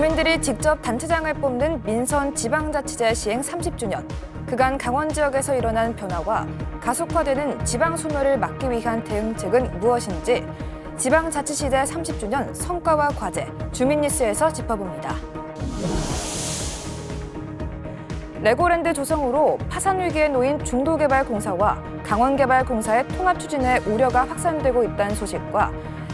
주민들이 직접 단체장을 뽑는 민선 지방자치제 시행 30주년. 그간 강원 지역에서 일어난 변화와 가속화되는 지방 소멸을 막기 위한 대응책은 무엇인지 지방자치시대 30주년 성과와 과제, 주민뉴스에서 짚어봅니다. 레고랜드 조성으로 파산 위기에 놓인 중도개발공사와 강원개발공사의 통합 추진에 우려가 확산되고 있다는 소식과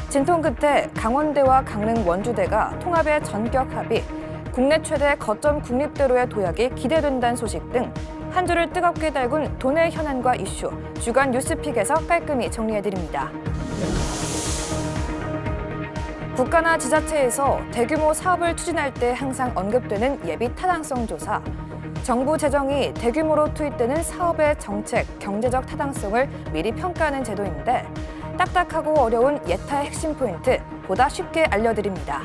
진통 끝에 강원대와 강릉 원주대가 통합의 전격 합의, 국내 최대 거점 국립대로의 도약이 기대된다는 소식 등 한 주를 뜨겁게 달군 도내 현안과 이슈, 주간 뉴스픽에서 깔끔히 정리해드립니다. 국가나 지자체에서 대규모 사업을 추진할 때 항상 언급되는 예비 타당성 조사. 정부 재정이 대규모로 투입되는 사업의 정책, 경제적 타당성을 미리 평가하는 제도인데 딱딱하고 어려운 예타의 핵심 포인트 보다 쉽게 알려드립니다.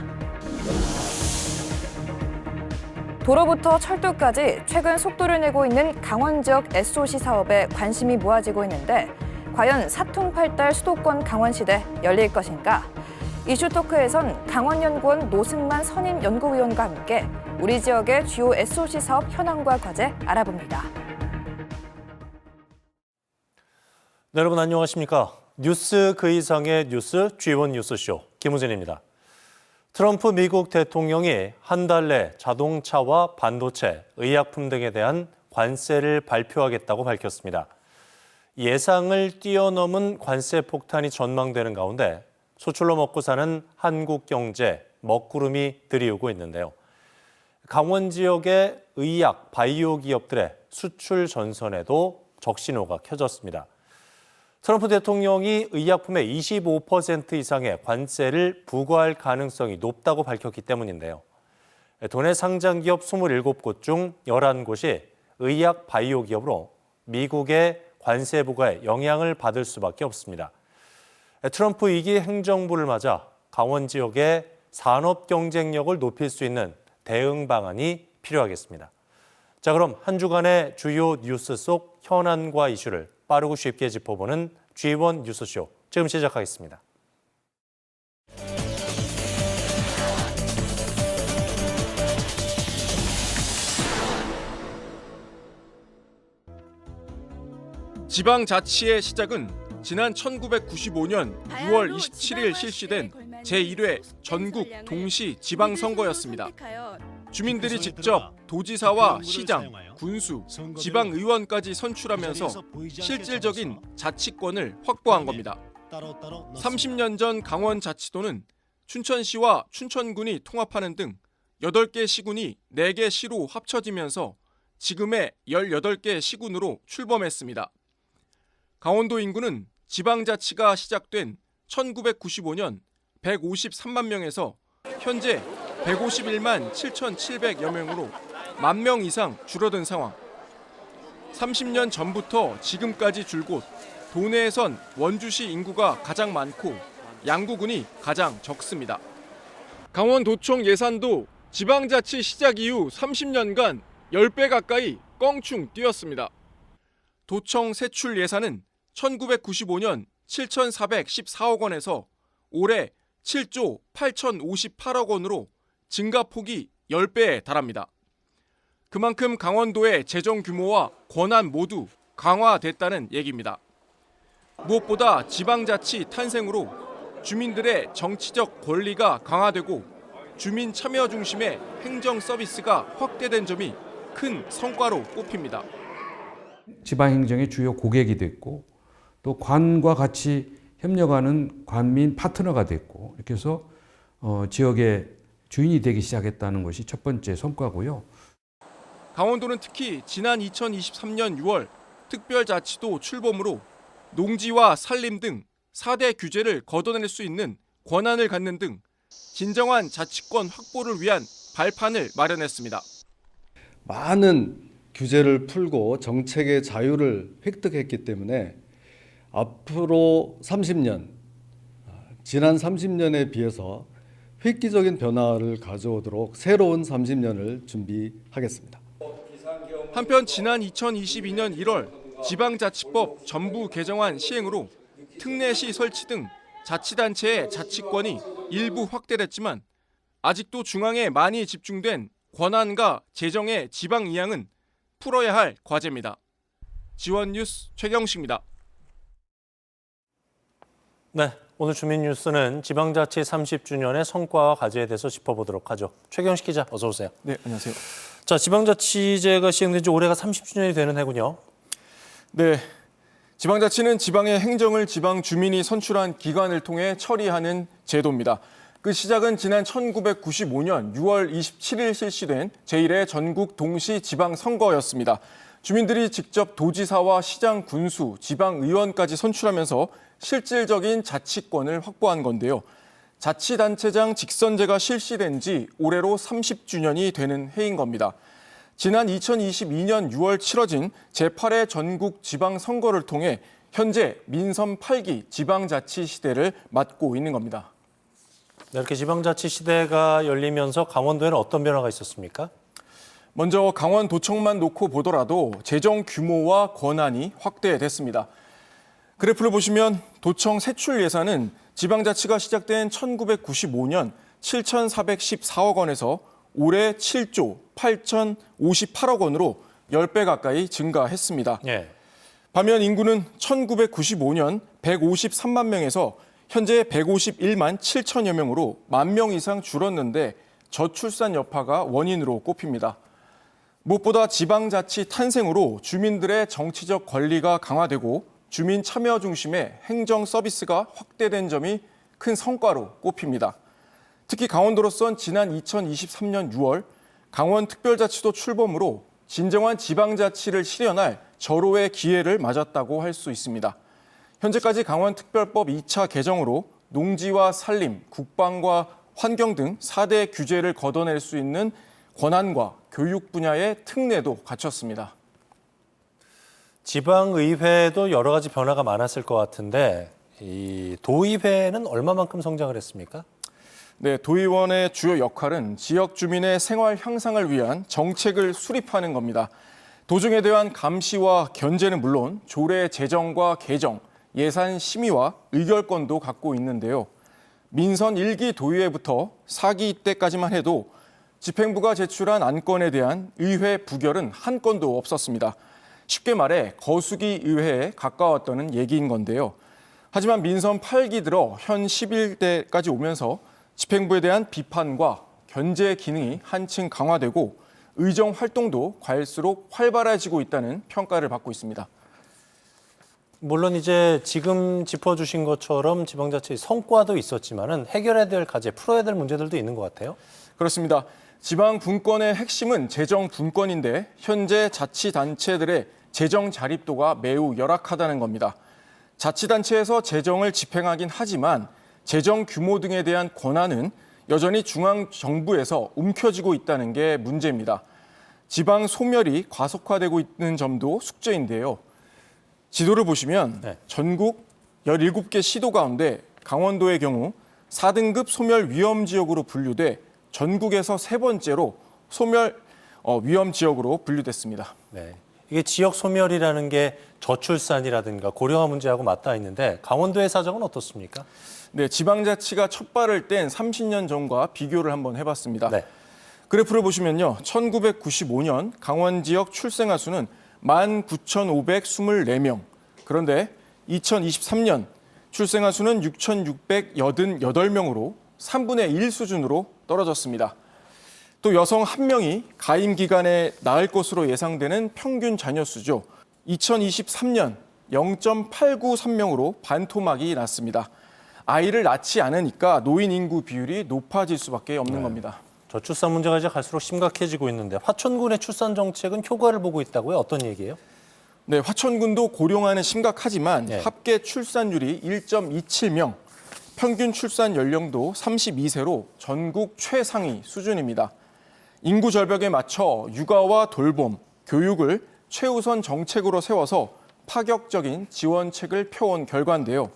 도로부터 철도까지 최근 속도를 내고 있는 강원 지역 SOC 사업에 관심이 모아지고 있는데 과연 사통팔달 수도권 강원시대 열릴 것인가? 이슈토크에선 강원연구원 노승만 선임연구위원과 함께 우리 지역의 주요 SOC 사업 현황과 과제 알아봅니다. 네, 여러분 안녕하십니까? 뉴스 그 이상의 뉴스 G1 뉴스쇼 김우진입니다. 트럼프 미국 대통령이 한 달 내 자동차와 반도체, 의약품 등에 대한 관세를 발표하겠다고 밝혔습니다. 예상을 뛰어넘은 관세 폭탄이 전망되는 가운데 수출로 먹고 사는 한국 경제 먹구름이 들이우고 있는데요. 강원 지역의 의약, 바이오 기업들의 수출 전선에도 적신호가 켜졌습니다. 트럼프 대통령이 의약품의 25% 이상의 관세를 부과할 가능성이 높다고 밝혔기 때문인데요. 도내 상장기업 27곳 중 11곳이 의약 바이오 기업으로 미국의 관세 부과에 영향을 받을 수밖에 없습니다. 트럼프 2기 행정부를 맞아 강원 지역의 산업 경쟁력을 높일 수 있는 대응 방안이 필요하겠습니다. 자, 그럼 한 주간의 주요 뉴스 속 현안과 이슈를 빠르고 쉽게 짚어보는 G1 뉴스쇼 지금 시작하겠습니다. 지방자치의 시작은 지난 1995년 6월 27일 실시된 제1회 전국 동시 지방선거였습니다. 주민들이 직접 도지사와 시장, 군수, 지방의원까지 선출하면서 실질적인 자치권을 확보한 겁니다. 30년 전 강원자치도는 춘천시와 춘천군이 통합하는 등 8개 시군이 4개 시로 합쳐지면서 지금의 18개 시군으로 출범했습니다. 강원도 인구는 지방자치가 시작된 1995년 153만 명에서 현재 151만 7,700여 명으로 10,000명 이상 줄어든 상황. 30년 전부터 지금까지 줄곧 도내에선 원주시 인구가 가장 많고 양구군이 가장 적습니다. 강원도청 예산도 지방자치 시작 이후 30년간 10배 가까이 껑충 뛰었습니다. 도청 세출 예산은 1995년 7,414억 원에서 올해 7조 8,058억 원으로 증가폭이 10배에 달합니다. 그만큼 강원도의 재정 규모와 권한 모두 강화됐다는 얘기입니다. 무엇보다 지방자치 탄생으로 주민들의 정치적 권리가 강화되고 주민 참여 중심의 행정 서비스가 확대된 점이 큰 성과로 꼽힙니다. 지방행정의 주요 고객이 됐고 또 관과 같이 협력하는 관민 파트너가 됐고 이렇게 해서 지역의 주인이 되기 시작했다는 것이 첫 번째 성과고요. 강원도는 특히 지난 2023년 6월 특별자치도 출범으로 농지와 산림 등 4대 규제를 걷어낼 수 있는 권한을 갖는 등 진정한 자치권 확보를 위한 발판을 마련했습니다. 많은 규제를 풀고 정책의 자유를 획득했기 때문에 앞으로 30년, 지난 30년에 비해서 획기적인 변화를 가져오도록 새로운 30년을 준비하겠습니다. 한편 지난 2022년 1월 지방자치법 전부 개정안 시행으로 특례시 설치 등 자치단체의 자치권이 일부 확대됐지만 아직도 중앙에 많이 집중된 권한과 재정의 지방 이양은 풀어야 할 과제입니다. 지원 뉴스 최경식입니다. 네, 오늘 주민 뉴스는 지방자치 30주년의 성과와 과제에 대해서 짚어보도록 하죠. 최경식 기자, 어서 오세요. 네, 안녕하세요. 자, 지방자치제가 시행된 지 올해가 30주년이 되는 해군요. 네, 지방자치는 지방의 행정을 지방 주민이 선출한 기관을 통해 처리하는 제도입니다. 그 시작은 지난 1995년 6월 27일 실시된 제1회 전국 동시 지방선거였습니다. 주민들이 직접 도지사와 시장, 군수, 지방의원까지 선출하면서 실질적인 자치권을 확보한 건데요. 자치단체장 직선제가 실시된 지 올해로 30주년이 되는 해인 겁니다. 지난 2022년 6월 치러진 제8회 전국 지방선거를 통해 현재 민선 8기 지방자치 시대를 맞고 있는 겁니다. 네, 이렇게 지방자치 시대가 열리면서 강원도에는 어떤 변화가 있었습니까? 먼저 강원도청만 놓고 보더라도 재정 규모와 권한이 확대됐습니다. 그래프를 보시면 도청 세출 예산은 지방자치가 시작된 1995년 7,414억 원에서 올해 7조 8,058억 원으로 10배 가까이 증가했습니다. 예. 반면 인구는 1995년 153만 명에서 현재 151만 7천여 명으로 1만 명 이상 줄었는데 저출산 여파가 원인으로 꼽힙니다. 무엇보다 지방자치 탄생으로 주민들의 정치적 권리가 강화되고 주민 참여 중심의 행정 서비스가 확대된 점이 큰 성과로 꼽힙니다. 특히 강원도로선 지난 2023년 6월 강원특별자치도 출범으로 진정한 지방자치를 실현할 절호의 기회를 맞았다고 할 수 있습니다. 현재까지 강원특별법 2차 개정으로 농지와 산림, 국방과 환경 등 4대 규제를 걷어낼 수 있는 권한과 교육 분야의 특례도 갖췄습니다. 지방의회도 여러 가지 변화가 많았을 것 같은데 이 도의회는 얼마만큼 성장을 했습니까? 네, 도의원의 주요 역할은 지역 주민의 생활 향상을 위한 정책을 수립하는 겁니다. 도중에 대한 감시와 견제는 물론 조례 제정과 개정, 예산 심의와 의결권도 갖고 있는데요. 민선 1기 도의회부터 4기 때까지만 해도 집행부가 제출한 안건에 대한 의회 부결은 한 건도 없었습니다. 쉽게 말해 거수기 의회에 가까웠다는 얘기인 건데요. 하지만 민선 8기 들어 현 11대까지 오면서 집행부에 대한 비판과 견제 기능이 한층 강화되고 의정 활동도 갈수록 활발해지고 있다는 평가를 받고 있습니다. 물론 이제 지금 짚어주신 것처럼 지방자치 성과도 있었지만은 해결해야 될 과제, 풀어야 될 문제들도 있는 것 같아요. 그렇습니다. 지방 분권의 핵심은 재정 분권인데 현재 자치단체들의 재정 자립도가 매우 열악하다는 겁니다. 자치단체에서 재정을 집행하긴 하지만 재정 규모 등에 대한 권한은 여전히 중앙정부에서 움켜쥐고 있다는 게 문제입니다. 지방 소멸이 과속화되고 있는 점도 숙제인데요. 지도를 보시면 네. 전국 17개 시도 가운데 강원도의 경우 4등급 소멸 위험 지역으로 분류돼 전국에서 세 번째로 소멸 위험 지역으로 분류됐습니다. 네. 이게 지역 소멸이라는 게 저출산이라든가 고령화 문제하고 맞닿아 있는데 강원도의 사정은 어떻습니까? 네, 지방자치가 첫 발을 뗀 30년 전과 비교를 한번 해봤습니다. 네. 그래프를 보시면요. 1995년 강원 지역 출생아 수는 19,524명. 그런데 2023년 출생아 수는 6,688명으로 3분의 1 수준으로 떨어졌습니다. 또 여성 1명이 가임 기간에 낳을 것으로 예상되는 평균 자녀 수죠. 2023년 0.893명으로 반토막이 났습니다. 아이를 낳지 않으니까 노인 인구 비율이 높아질 수밖에 없는 겁니다. 저출산 문제가 이제 갈수록 심각해지고 있는데 화천군의 출산 정책은 효과를 보고 있다고요? 어떤 얘기예요? 네, 화천군도 고령화는 심각하지만 네. 합계 출산율이 1.27명, 평균 출산 연령도 32세로 전국 최상위 수준입니다. 인구 절벽에 맞춰 육아와 돌봄, 교육을 최우선 정책으로 세워서 파격적인 지원책을 펴온 결과인데요.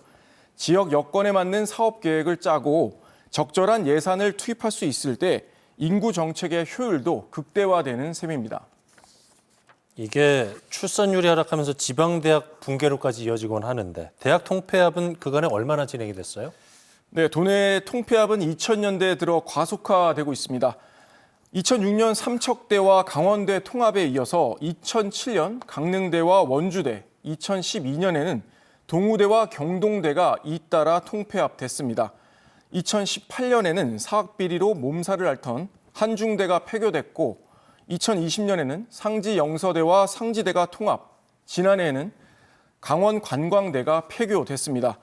지역 여건에 맞는 사업 계획을 짜고 적절한 예산을 투입할 수 있을 때 인구 정책의 효율도 극대화되는 셈입니다. 이게 출산율이 하락하면서 지방대학 붕괴로까지 이어지곤 하는데 대학 통폐합은 그간에 얼마나 진행이 됐어요? 네, 도내 통폐합은 2000년대에 들어 과속화되고 있습니다. 2006년 삼척대와 강원대 통합에 이어서 2007년 강릉대와 원주대, 2012년에는 동우대와 경동대가 잇따라 통폐합됐습니다. 2018년에는 사학비리로 몸살을 앓던 한중대가 폐교됐고 2020년에는 상지 영서대와 상지대가 통합, 지난해에는 강원 관광대가 폐교됐습니다.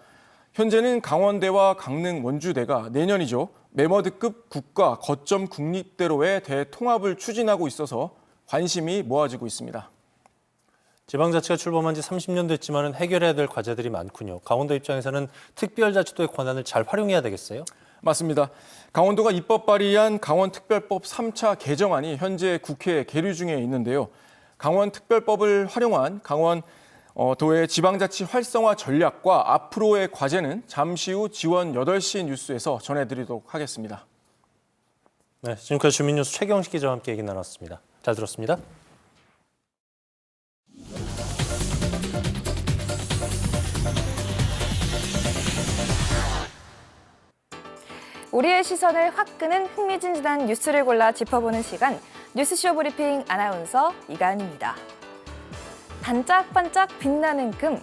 현재는 강원대와 강릉 원주대가 내년이죠. 메머드급 국가 거점 국립대로의 대통합을 추진하고 있어서 관심이 모아지고 있습니다. 지방자치가 출범한 지 30년 됐지만 해결해야 될 과제들이 많군요. 강원도 입장에서는 특별자치도의 권한을 잘 활용해야 되겠어요? 맞습니다. 강원도가 입법 발의한 강원특별법 3차 개정안이 현재 국회에 계류 중에 있는데요. 강원특별법을 활용한 강원도의 지방자치 활성화 전략과 앞으로의 과제는 잠시 후 지원 8시 뉴스에서 전해드리도록 하겠습니다. 네, 지금까지 주민뉴스 최경식 기자와 함께 얘기 나눴습니다. 잘 들었습니다. 우리의 시선을 확 끄는 흥미진진한 뉴스를 골라 짚어보는 시간, 뉴스쇼 브리핑 아나운서 이가은입니다. 반짝반짝 빛나는 금.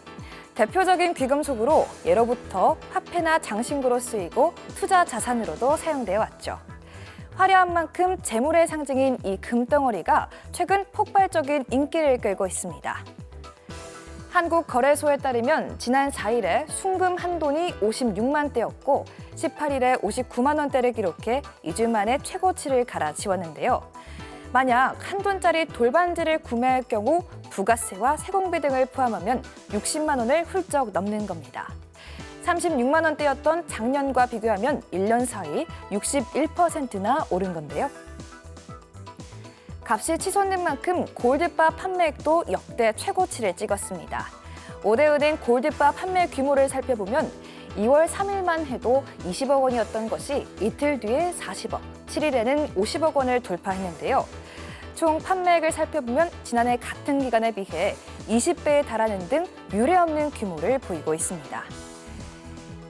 대표적인 귀금속으로 예로부터 화폐나 장신구로 쓰이고 투자 자산으로도 사용되어 왔죠. 화려한 만큼 재물의 상징인 이 금덩어리가 최근 폭발적인 인기를 끌고 있습니다. 한국거래소에 따르면 지난 4일에 순금 한 돈이 56만 대였고 18일에 59만 원대를 기록해 2주 만에 최고치를 갈아치웠는데요. 만약 한 돈짜리 돌반지를 구매할 경우 부가세와 세공비 등을 포함하면 60만 원을 훌쩍 넘는 겁니다. 36만 원대였던 작년과 비교하면 1년 사이 61%나 오른 건데요. 값이 치솟는 만큼 골드바 판매액도 역대 최고치를 찍었습니다. 오대은행 골드바 판매 규모를 살펴보면 2월 3일만 해도 20억 원이었던 것이 이틀 뒤에 40억, 7일에는 50억 원을 돌파했는데요. 총 판매액을 살펴보면 지난해 같은 기간에 비해 20배에 달하는 등 유례없는 규모를 보이고 있습니다.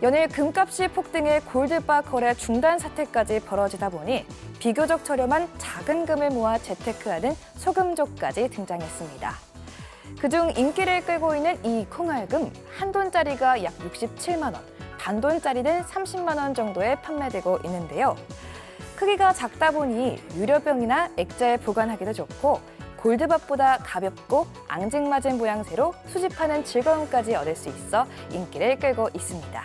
연일 금값이 폭등해 골드바 거래 중단 사태까지 벌어지다 보니 비교적 저렴한 작은 금을 모아 재테크하는 소금족까지 등장했습니다. 그중 인기를 끌고 있는 이 콩알금, 한 돈짜리가 약 67만 원, 반돈짜리는 30만 원 정도에 판매되고 있는데요. 크기가 작다 보니 유료병이나 액자에 보관하기도 좋고 골드밥보다 가볍고 앙증맞은 모양새로 수집하는 즐거움까지 얻을 수 있어 인기를 끌고 있습니다.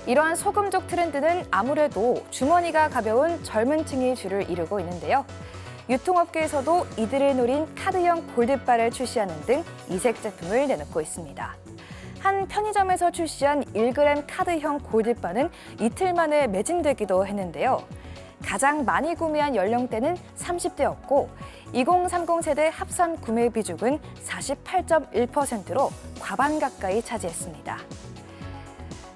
이러한 소금족 트렌드는 아무래도 주머니가 가벼운 젊은 층이 주를 이루고 있는데요. 유통업계에서도 이들을 노린 카드형 골드바를 출시하는 등 이색 제품을 내놓고 있습니다. 한 편의점에서 출시한 1g 카드형 골드바는 이틀 만에 매진되기도 했는데요. 가장 많이 구매한 연령대는 30대였고 2030 세대 합산 구매 비중은 48.1%로 과반 가까이 차지했습니다.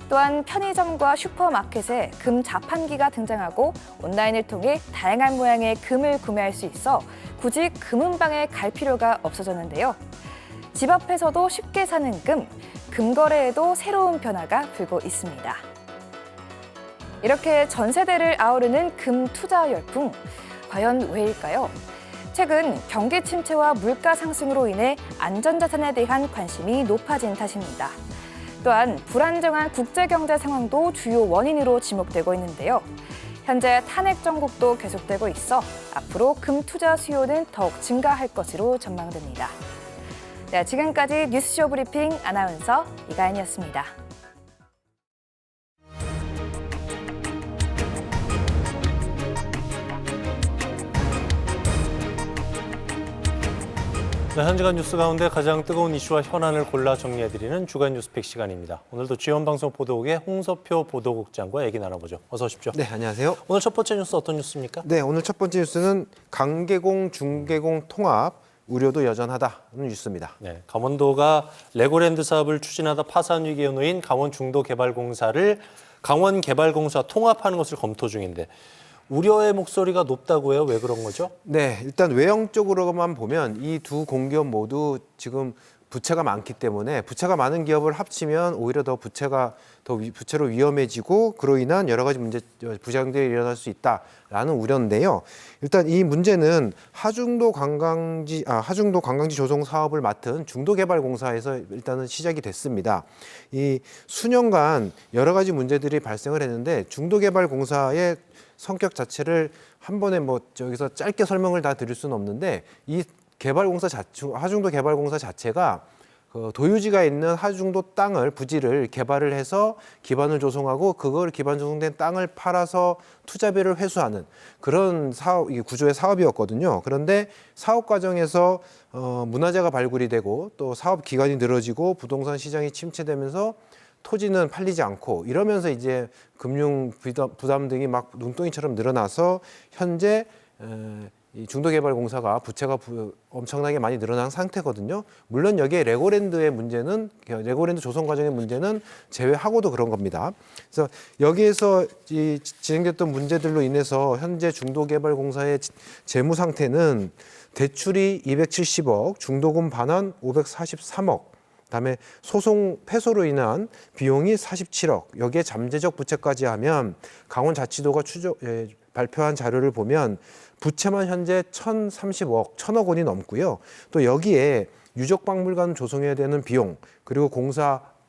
또한 편의점과 슈퍼마켓에 금 자판기가 등장하고 온라인을 통해 다양한 모양의 금을 구매할 수 있어 굳이 금은방에 갈 필요가 없어졌는데요. 집 앞에서도 쉽게 사는 금, 금거래에도 새로운 변화가 불고 있습니다. 이렇게 전 세대를 아우르는 금 투자 열풍, 과연 왜일까요? 최근 경기 침체와 물가 상승으로 인해 안전자산에 대한 관심이 높아진 탓입니다. 또한 불안정한 국제경제 상황도 주요 원인으로 지목되고 있는데요. 현재 탄핵 정국도 계속되고 있어 앞으로 금 투자 수요는 더욱 증가할 것으로 전망됩니다. 네, 지금까지 뉴스쇼 브리핑 아나운서 이가연이었습니다. 네, 한 주간 뉴스 가운데 가장 뜨거운 이슈와 현안을 골라 정리해드리는 주간 뉴스픽 시간입니다. 오늘도 지원방송 보도국의 홍서표 보도국장과 얘기 나눠보죠. 어서 오십시오. 네, 안녕하세요. 오늘 첫 번째 뉴스 어떤 뉴스입니까? 네, 오늘 첫 번째 뉴스는 강계공, 중계공 통합 우려도 여전하다는 뉴스입니다. 네, 강원도가 레고랜드 사업을 추진하다 파산 위기에 놓인 강원중도개발공사를 강원개발공사 통합하는 것을 검토 중인데 우려의 목소리가 높다고 해요. 왜 그런 거죠? 네, 일단 외형적으로만 보면 이 두 공기업 모두 지금 부채가 많기 때문에 부채가 많은 기업을 합치면 오히려 더 부채로 위험해지고 그로 인한 여러 가지 부작용들이 일어날 수 있다라는 우려인데요. 일단 이 문제는 하중도 관광지 조성 사업을 맡은 중도개발공사에서 일단은 시작이 됐습니다. 이 수년간 여러 가지 문제들이 발생을 했는데 중도개발공사의 성격 자체를 한 번에 여기서 짧게 설명을 다 드릴 수는 없는데 이 하중도 개발공사 자체가 그 도유지가 있는 하중도 땅을 부지를 개발을 해서 기반을 조성하고 그걸 기반 조성된 땅을 팔아서 투자비를 회수하는 그런 구조의 사업이었거든요. 그런데 사업 과정에서 문화재가 발굴이 되고 또 사업 기간이 늘어지고 부동산 시장이 침체되면서 토지는 팔리지 않고 이러면서 이제 금융 부담 등이 막 눈덩이처럼 늘어나서 현재 이 중도개발공사가 부채가 엄청나게 많이 늘어난 상태거든요. 물론 여기에 레고랜드 조성 과정의 문제는 제외하고도 그런 겁니다. 그래서 여기에서 진행됐던 문제들로 인해서 현재 중도개발공사의 재무 상태는 대출이 270억, 중도금 반환 543억, 그다음에 소송 패소로 인한 비용이 47억, 여기에 잠재적 부채까지 하면 강원자치도가 발표한 자료를 보면 부채만 현재 1,030억 원이 넘고요. 또 여기에 유적박물관 조성해야 되는 비용, 그리고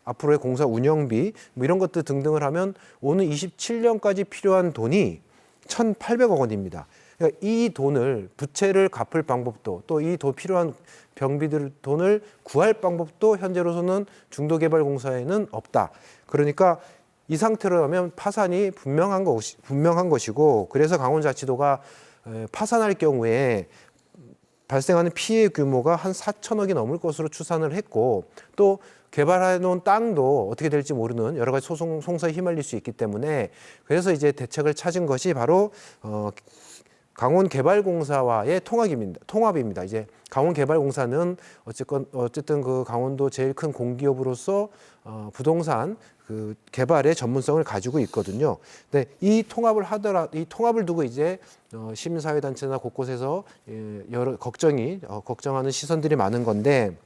앞으로의 공사 운영비 이런 것들 등등을 하면 오는 27년까지 필요한 돈이 1,800억 원입니다. 그러니까 이 돈을 부채를 갚을 방법도 또 이 필요한 병비들 돈을 구할 방법도 현재로서는 중도개발공사에는 없다. 그러니까 이 상태로라면 파산이 분명한 것이고 그래서 강원자치도가 파산할 경우에 발생하는 피해 규모가 한 4천억이 넘을 것으로 추산을 했고 또 개발해 놓은 땅도 어떻게 될지 모르는 여러 가지 송사에 휘말릴 수 있기 때문에 그래서 이제 대책을 찾은 것이 바로 강원개발공사와의 통합입니다. 이제 강원개발공사는 어쨌든 그 강원도 제일 큰 공기업으로서 부동산 그 개발의 전문성을 가지고 있거든요. 근데 이 통합을 두고 이제 시민사회단체나 곳곳에서 여러 걱정하는 시선들이 많은 건데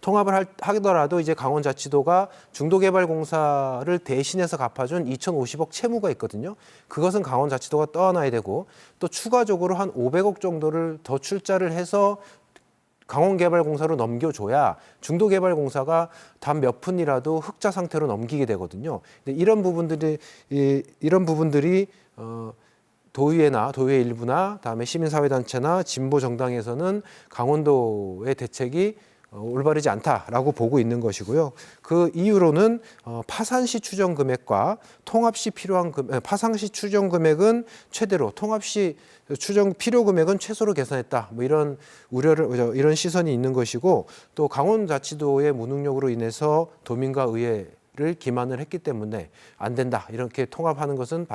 통합을 하더라도 이제 강원자치도가 중도개발공사를 대신해서 갚아준 2,050억 채무가 있거든요. 그것은 강원자치도가 떠안아야 되고 또 추가적으로 한 500억 정도를 더 출자를 해서 강원개발공사로 넘겨줘야 중도개발공사가 단 몇 푼이라도 흑자 상태로 넘기게 되거든요. 근데 이런 부분들이 도의회 일부나 다음에 시민사회단체나 진보 정당에서는 강원도의 대책이 올바르지 않다라고 보고 있는 것이고요. 그 이유로는 파산 시 추정 금액과 통합 시 필요한 파산 시 추정 금액은 최대로, 통합 시 추정 필요 금액은 최소로 계산했다. 이런 이런 시선이 있는 것이고 또 강원자치도의 무능력으로 인해서 도민과 의회를 기만을 했기 때문에 안 된다. 이렇게 통합하는 것은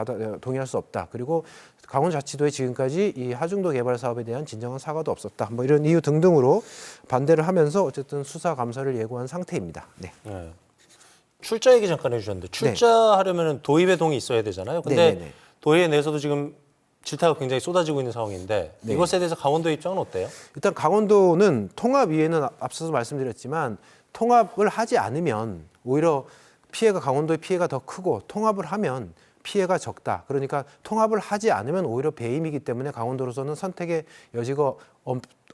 동의할 수 없다. 그리고 강원자치도에 지금까지 이 하중도 개발 사업에 대한 진정한 사과도 없었다. 이런 이유 등등으로 반대를 하면서 어쨌든 수사 감사를 예고한 상태입니다. 네. 네. 출자 얘기 잠깐 해주셨는데 출자하려면 도의회 동의 있어야 되잖아요. 근데 네네네. 도의회 내에서도 지금 질타가 굉장히 쏟아지고 있는 상황인데 네. 이것에 대해서 강원도 입장은 어때요? 일단 강원도는 통합 이외에는 앞서서 말씀드렸지만 통합을 하지 않으면 오히려 강원도의 피해가 더 크고 통합을 하면 피해가 적다. 그러니까 통합을 하지 않으면 오히려 배임이기 때문에 강원도로서는 선택의 여지가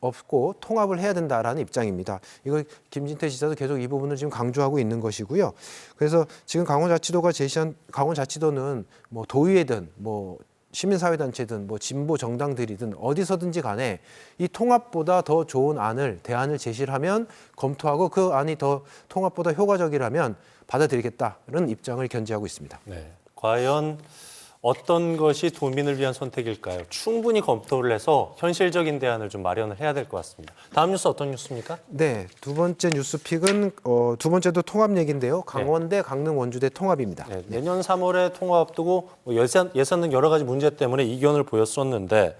없고 통합을 해야 된다라는 입장입니다. 이거 김진태 지사도 계속 이 부분을 지금 강조하고 있는 것이고요. 그래서 지금 강원자치도는 도의회든 시민사회단체든 진보 정당들이든 어디서든지 간에 이 통합보다 더 좋은 대안을 제시를 하면 검토하고 그 안이 더 통합보다 효과적이라면 받아들이겠다는 입장을 견지하고 있습니다. 네. 과연 어떤 것이 도민을 위한 선택일까요? 충분히 검토를 해서 현실적인 대안을 좀 마련을 해야 될 것 같습니다. 다음 뉴스 어떤 뉴스입니까? 네, 두 번째 뉴스픽은 두 번째도 통합 얘기인데요. 강원대, 강릉, 원주대 통합입니다. 네, 내년 3월에 통합 앞두고 예산 등 여러 가지 문제 때문에 이견을 보였었는데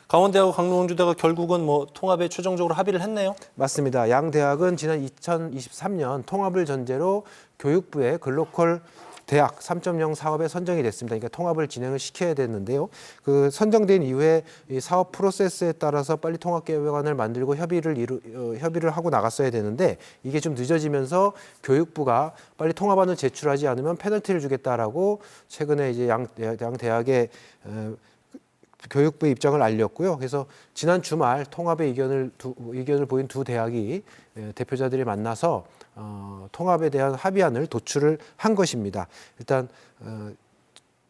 강원대하고 강릉, 원주대가 결국은 통합에 최종적으로 합의를 했네요. 맞습니다. 양 대학은 지난 2023년 통합을 전제로 교육부에 글로컬 대학 3.0 사업에 선정이 됐습니다. 그러니까 통합을 진행을 시켜야 됐는데요. 그 선정된 이후에 이 사업 프로세스에 따라서 빨리 통합계획안을 만들고 협의를 하고 나갔어야 되는데 이게 좀 늦어지면서 교육부가 빨리 통합안을 제출하지 않으면 페널티를 주겠다라고 최근에 이제 양 대학의 교육부의 입장을 알렸고요. 그래서 지난 주말 통합의 의견을 보인 두 대학이 대표자들이 만나서 통합에 대한 합의안을 도출을 한 것입니다. 일단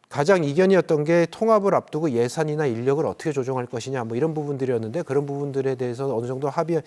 가장 이견이었던 게 통합을 앞두고 예산이나 인력을 어떻게 조정할 것이냐 뭐 이런 부분들이었는데 그런 부분들에 대해서 어느 정도 합의를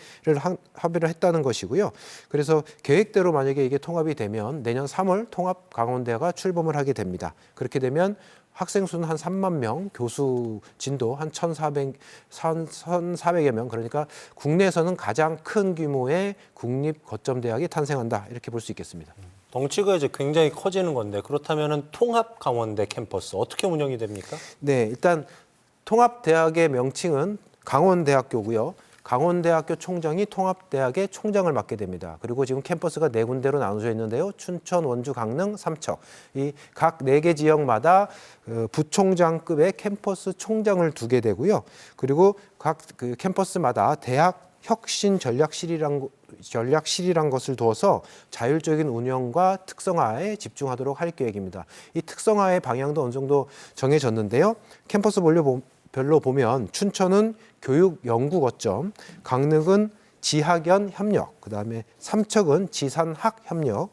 했다는 것이고요. 그래서 계획대로 만약에 이게 통합이 되면 내년 3월 통합 강원대가 출범을 하게 됩니다. 그렇게 되면 학생 수는 한 3만 명, 교수 진도 한 1,400여 명, 그러니까 국내에서는 가장 큰 규모의 국립 거점 대학이 탄생한다 이렇게 볼 수 있겠습니다. 덩치가 이제 굉장히 커지는 건데 그렇다면은 통합 강원대 캠퍼스 어떻게 운영이 됩니까? 네, 일단 통합대학의 명칭은 강원대학교고요. 강원대학교 총장이 통합대학의 총장을 맡게 됩니다. 그리고 지금 캠퍼스가 4군데로 나눠져 있는데요. 춘천, 원주, 강릉, 삼척. 이 각 4개 지역마다 부총장급의 캠퍼스 총장을 두게 되고요. 그리고 각 그 캠퍼스마다 대학 혁신 전략실이란 것을 두어서 자율적인 운영과 특성화에 집중하도록 할 계획입니다. 이 특성화의 방향도 어느 정도 정해졌는데요. 캠퍼스 별로 보면 춘천은 교육 연구 거점, 강릉은 지학연 협력, 그다음에 삼척은 지산학 협력,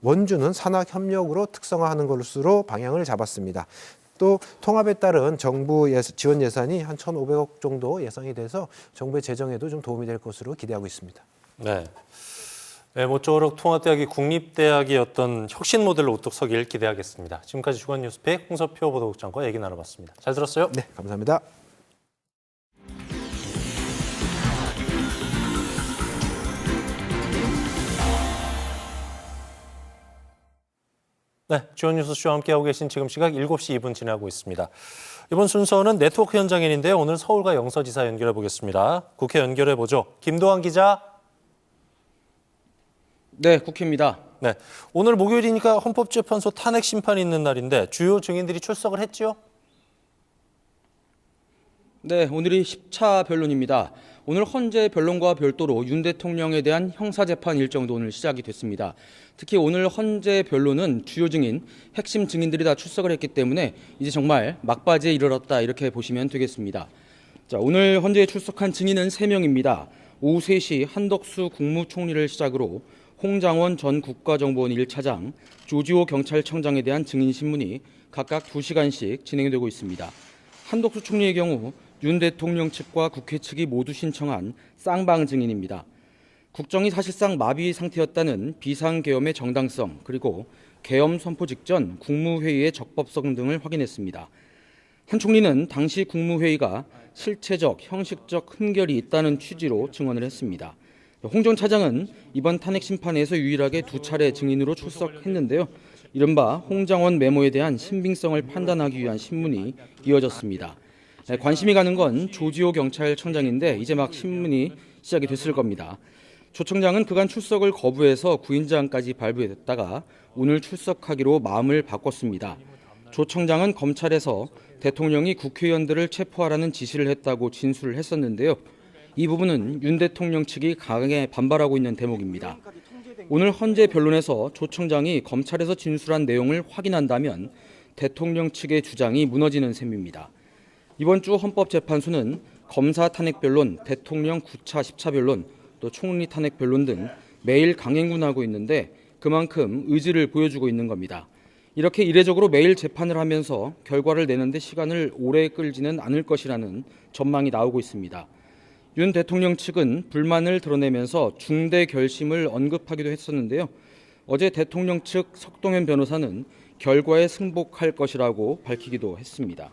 원주는 산학 협력으로 특성화하는 것으로 방향을 잡았습니다. 또 통합에 따른 정부 지원 예산이 한 1,500억 정도 예상이 돼서 정부의 재정에도 좀 도움이 될 것으로 기대하고 있습니다. 네. 모쪼록 통합대학이 국립대학의 어떤 혁신 모델로 우뚝 서길 기대하겠습니다. 지금까지 주간 뉴스픽 홍서표 보도국장과 얘기 나눠봤습니다. 잘 들었어요? 네, 감사합니다. 네, 주간 뉴스쇼와 함께하고 계신 지금 시각 7시 2분 지나고 있습니다. 이번 순서는 네트워크 현장인인데요. 오늘 서울과 영서지사 연결해 보겠습니다. 국회 연결해 보죠. 김도환 기자. 네, 국회입니다. 네, 오늘 목요일이니까 헌법재판소 탄핵 심판이 있는 날인데 주요 증인들이 출석을 했죠? 네, 오늘이 10차 변론입니다. 오늘 헌재 변론과 별도로 윤 대통령에 대한 형사재판 일정도 오늘 시작이 됐습니다. 특히 오늘 헌재 변론은 주요 증인, 핵심 증인들이 다 출석을 했기 때문에 이제 정말 막바지에 이르렀다 이렇게 보시면 되겠습니다. 자, 오늘 헌재에 출석한 증인은 3명입니다. 오후 3시 한덕수 국무총리를 시작으로 홍장원 전 국가정보원 1차장, 조지호 경찰청장에 대한 증인 신문이 각각 2시간씩 진행되고 있습니다. 한덕수 총리의 경우 윤 대통령 측과 국회 측이 모두 신청한 쌍방 증인입니다. 국정이 사실상 마비 상태였다는 비상계엄의 정당성, 그리고 계엄 선포 직전 국무회의의 적법성 등을 확인했습니다. 한 총리는 당시 국무회의가 실체적, 형식적 흠결이 있다는 취지로 증언을 했습니다. 홍 전 차장은 이번 탄핵 심판에서 유일하게 2차례 증인으로 출석했는데요. 이른바 홍장원 메모에 대한 신빙성을 판단하기 위한 신문이 이어졌습니다. 관심이 가는 건 조지호 경찰청장인데 이제 막 신문이 시작이 됐을 겁니다. 조 청장은 그간 출석을 거부해서 구인장까지 발부했다가 오늘 출석하기로 마음을 바꿨습니다. 조 청장은 검찰에서 대통령이 국회의원들을 체포하라는 지시를 했다고 진술을 했었는데요. 이 부분은 윤 대통령 측이 강하게 반발하고 있는 대목입니다. 오늘 헌재 변론에서 조 청장이 검찰에서 진술한 내용을 확인한다면 대통령 측의 주장이 무너지는 셈입니다. 이번 주 헌법재판소는 검사 탄핵 변론, 대통령 9차, 10차 변론, 또 총리 탄핵 변론 등 매일 강행군하고 있는데 그만큼 의지를 보여주고 있는 겁니다. 이렇게 이례적으로 매일 재판을 하면서 결과를 내는데 시간을 오래 끌지는 않을 것이라는 전망이 나오고 있습니다. 윤 대통령 측은 불만을 드러내면서 중대 결심을 언급하기도 했었는데요. 어제 대통령 측 석동현 변호사는 결과에 승복할 것이라고 밝히기도 했습니다.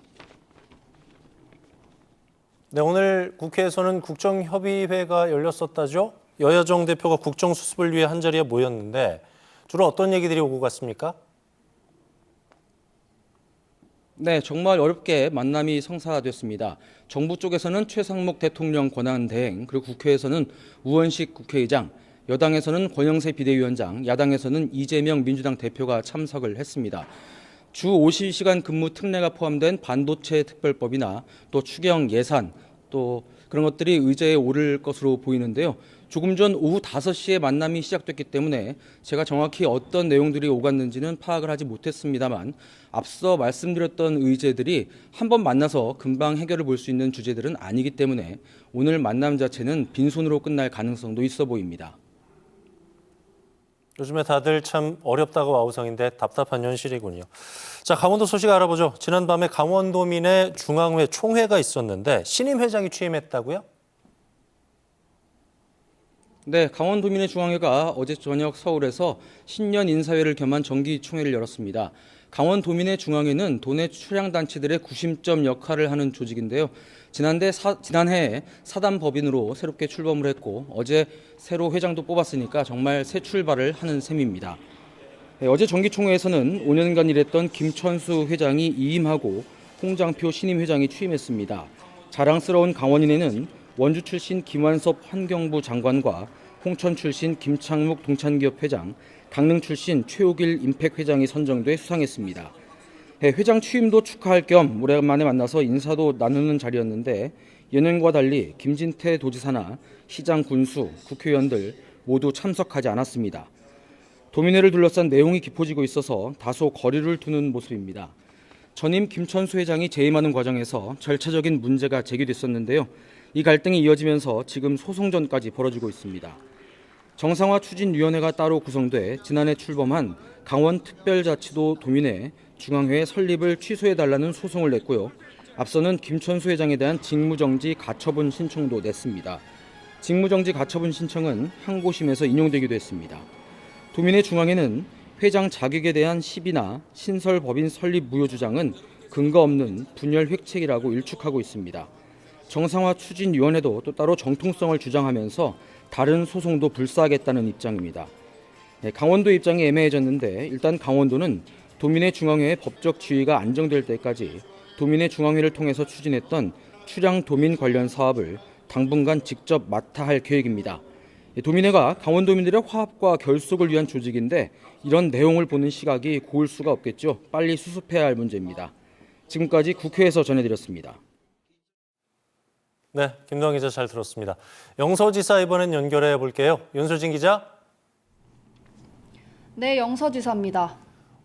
네, 오늘 국회에서는 국정협의회가 열렸었다죠? 여야정 대표가 국정수습을 위해 한자리에 모였는데 주로 어떤 얘기들이 오고 갔습니까? 네, 정말 어렵게 만남이 성사됐습니다. 정부 쪽에서는 최상목 대통령 권한대행, 그리고 국회에서는 우원식 국회의장, 여당에서는 권영세 비대위원장, 야당에서는 이재명 민주당 대표가 참석을 했습니다. 주 50시간 근무 특례가 포함된 반도체 특별법이나 또 추경 예산 또 그런 것들이 의제에 오를 것으로 보이는데요. 조금 전 오후 5시에 만남이 시작됐기 때문에 제가 정확히 어떤 내용들이 오갔는지는 파악을 하지 못했습니다만 앞서 말씀드렸던 의제들이 한번 만나서 금방 해결을 볼 수 있는 주제들은 아니기 때문에 오늘 만남 자체는 빈손으로 끝날 가능성도 있어 보입니다. 요즘에 다들 참 어렵다고 아우성인데 답답한 현실이군요. 자, 강원도 소식 알아보죠. 지난밤에 강원도민의 중앙회 총회가 있었는데 신임 회장이 취임했다고요? 네, 강원도민의 중앙회가 어제 저녁 서울에서 신년 인사회를 겸한 정기 총회를 열었습니다. 강원도민의 중앙회는 도내 출향단체들의 구심점 역할을 하는 조직인데요. 지난해 사단법인으로 새롭게 출범을 했고 어제 새로 회장도 뽑았으니까 정말 새 출발을 하는 셈입니다. 네, 어제 정기총회에서는 5년간 일했던 김천수 회장이 이임하고 홍장표 신임 회장이 취임했습니다. 자랑스러운 강원인에는 원주 출신 김완섭 환경부 장관과 홍천 출신 김창묵 동찬기업 회장, 강릉 출신 최옥일 임팩 회장이 선정돼 수상했습니다. 회장 취임도 축하할 겸 오랜만에 만나서 인사도 나누는 자리였는데 예년과 달리 김진태 도지사나 시장 군수, 국회의원들 모두 참석하지 않았습니다. 도민회를 둘러싼 내용이 깊어지고 있어서 다소 거리를 두는 모습입니다. 전임 김천수 회장이 재임하는 과정에서 절차적인 문제가 제기됐었는데요. 이 갈등이 이어지면서 지금 소송전까지 벌어지고 있습니다. 정상화 추진위원회가 따로 구성돼 지난해 출범한 강원특별자치도 도민회 중앙회 설립을 취소해달라는 소송을 냈고요. 앞서는 김천수 회장에 대한 직무정지 가처분 신청도 냈습니다. 직무정지 가처분 신청은 항고심에서 인용되기도 했습니다. 도민회 중앙회는 회장 자격에 대한 시비나 신설법인 설립 무효 주장은 근거 없는 분열 획책이라고 일축하고 있습니다. 정상화 추진위원회도 또 따로 정통성을 주장하면서 다른 소송도 불사하겠다는 입장입니다. 강원도 입장이 애매해졌는데 일단 강원도는 도민회 중앙회의 법적 지위가 안정될 때까지 도민회 중앙회를 통해서 추진했던 출향 도민 관련 사업을 당분간 직접 맡아 할 계획입니다. 도민회가 강원도민들의 화합과 결속을 위한 조직인데 이런 내용을 보는 시각이 고울 수가 없겠죠. 빨리 수습해야 할 문제입니다. 지금까지 국회에서 전해드렸습니다. 네, 김동환 기자 잘 들었습니다. 영서지사 이번엔 연결해 볼게요. 윤수진 기자. 네, 영서지사입니다.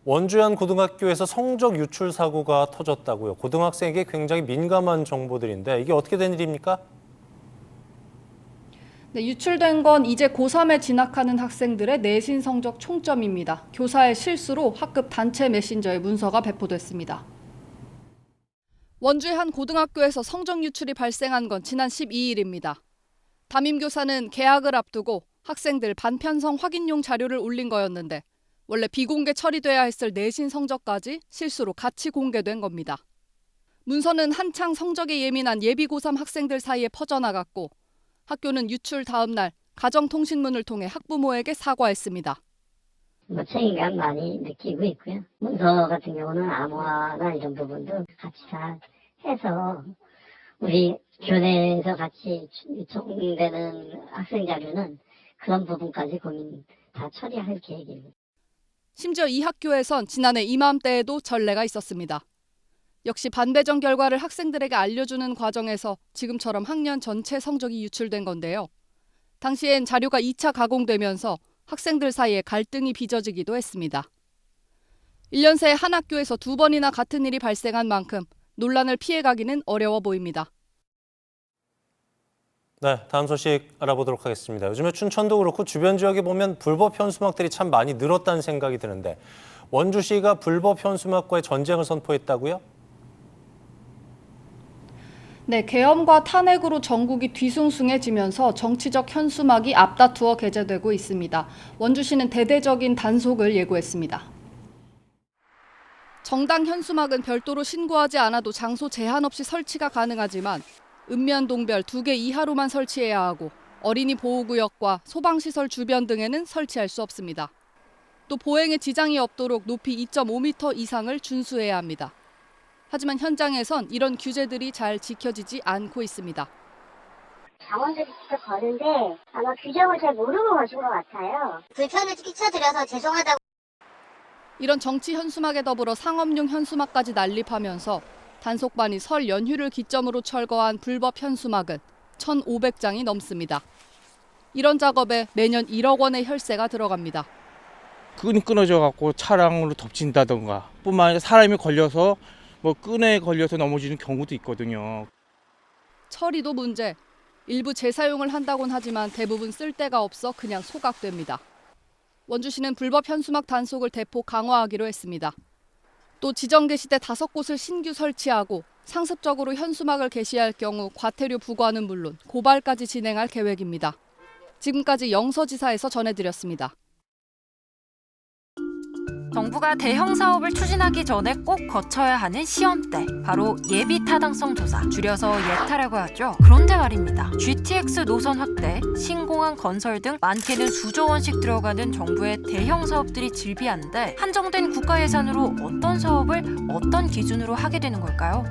원주의 한 고등학교에서 성적 유출 사고가 터졌다고요. 고등학생에게 굉장히 민감한 정보들인데 이게 어떻게 된 일입니까? 네, 유출된 건 이제 고3에 진학하는 학생들의 내신 성적 총점입니다. 교사의 실수로 학급 단체 메신저에 문서가 배포됐습니다. 원주의 한 고등학교에서 성적 유출이 발생한 건 지난 12일입니다. 담임교사는 개학을 앞두고 학생들 반편성 확인용 자료를 올린 거였는데 원래 비공개 처리돼야 했을 내신 성적까지 실수로 같이 공개된 겁니다. 문서는 한창 성적에 예민한 예비 고3 학생들 사이에 퍼져나갔고 학교는 유출 다음 날 가정통신문을 통해 학부모에게 사과했습니다. 책임감 많이 느끼고 있고요. 문서 같은 경우는 암호화나 이런 부분도 같이 다 해서 우리 교내에서 같이 유통되는 학생 자료는 그런 부분까지 고민 다 처리할 계획입니다. 심지어 이 학교에선 지난해 이맘때에도 전례가 있었습니다. 역시 반배정 결과를 학생들에게 알려주는 과정에서 지금처럼 학년 전체 성적이 유출된 건데요. 당시엔 자료가 2차 가공되면서 학생들 사이에 갈등이 빚어지기도 했습니다. 1년 새 한 학교에서 2번이나 같은 일이 발생한 만큼 논란을 피해가기는 어려워 보입니다. 네, 다음 소식 알아보도록 하겠습니다. 요즘에 춘천도 그렇고 주변 지역에 보면 불법 현수막들이 참 많이 늘었다는 생각이 드는데 원주시가 불법 현수막과의 전쟁을 선포했다고요? 네, 계엄과 탄핵으로 전국이 뒤숭숭해지면서 정치적 현수막이 앞다투어 게재되고 있습니다. 원주시는 대대적인 단속을 예고했습니다. 정당 현수막은 별도로 신고하지 않아도 장소 제한 없이 설치가 가능하지만 읍면동별 2개 이하로만 설치해야 하고 어린이 보호구역과 소방시설 주변 등에는 설치할 수 없습니다. 또 보행에 지장이 없도록 높이 2.5m 이상을 준수해야 합니다. 하지만 현장에선 이런 규제들이 잘 지켜지지 않고 있습니다. 강원도에 직접 거는데 아마 규정을 잘 모르고 거신 것 같아요. 불편을 끼쳐드려서 죄송하다고. 이런 정치 현수막에 더불어 상업용 현수막까지 난립하면서 단속반이 설 연휴를 기점으로 철거한 불법 현수막은 1,500장이 넘습니다. 이런 작업에 매년 1억 원의 혈세가 들어갑니다. 끈이 끊어져 갖고 차량으로 덮친다던가 뿐만 아니라 사람이 걸려서 뭐 끈에 걸려서 넘어지는 경우도 있거든요. 처리도 문제. 일부 재사용을 한다곤 하지만 대부분 쓸 데가 없어 그냥 소각됩니다. 원주시는 불법 현수막 단속을 대폭 강화하기로 했습니다. 또 지정 게시대 5곳을 신규 설치하고 상습적으로 현수막을 게시할 경우 과태료 부과는 물론 고발까지 진행할 계획입니다. 지금까지 영서지사에서 전해드렸습니다. 정부가 대형 사업을 추진하기 전에 꼭 거쳐야 하는 시험대, 바로 예비 타당성 조사, 줄여서 예타라고 하죠. 그런데 말입니다. GTX 노선 확대, 신공항 건설 등 많게는 수조 원씩 들어가는 정부의 대형 사업들이 즐비한데 한정된 국가 예산으로 어떤 사업을 어떤 기준으로 하게 되는 걸까요?